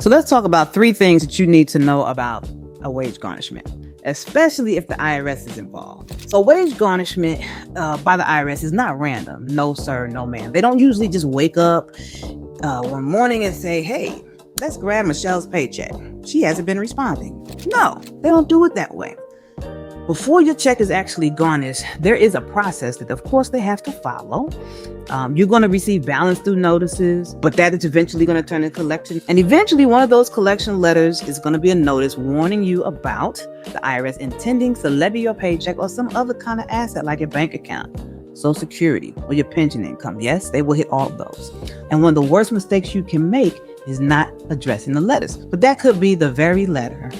So let's talk about 3 things that you need to know about a wage garnishment, especially if the IRS is involved. So wage garnishment by the IRS is not random. No, sir, no, ma'am. They don't usually just wake up one morning and say, hey, let's grab Michelle's paycheck. She hasn't been responding. No, they don't do it that way. Before your check is actually garnished, there is a process that, of course, they have to follow. You're going to receive balance due notices, but that is eventually going to turn into collection. And eventually, one of those collection letters is going to be a notice warning you about the IRS intending to levy your paycheck or some other kind of asset like your bank account, Social Security, or your pension income. Yes, they will hit all of those. And one of the worst mistakes you can make is not addressing the letters. But that could be the very letter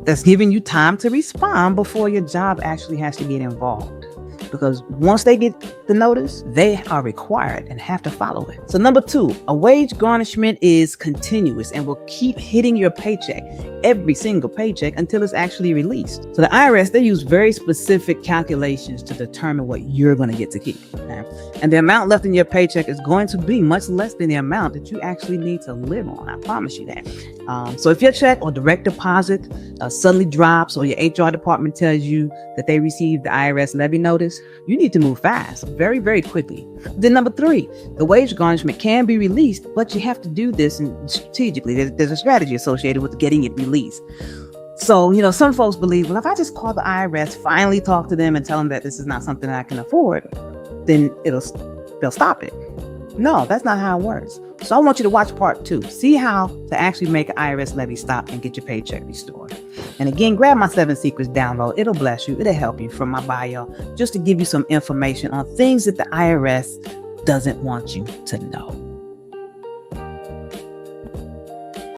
that's giving you time to respond before your job actually has to get involved. Because once they get the notice, they are required and have to follow it. So number 2, a wage garnishment is continuous and will keep hitting your paycheck, every single paycheck, until it's actually released. So the IRS, they use very specific calculations to determine what you're going to get to keep. Okay? And the amount left in your paycheck is going to be much less than the amount that you actually need to live on. I promise you that. So if your check or direct deposit suddenly drops, or your HR department tells you that they received the IRS levy notice, you need to move fast, very, very quickly. Then number 3, the wage garnishment can be released, but you have to do this strategically. There's a strategy associated with getting it released. So, some folks believe, well, if I just call the IRS, finally talk to them and tell them that this is not something that I can afford, then they'll stop it. No, that's not how it works. So I want you to watch part 2. See how to actually make an IRS levy stop and get your paycheck restored. And again, grab my 7 Secrets download. It'll bless you. It'll help you from my bio, just to give you some information on things that the IRS doesn't want you to know.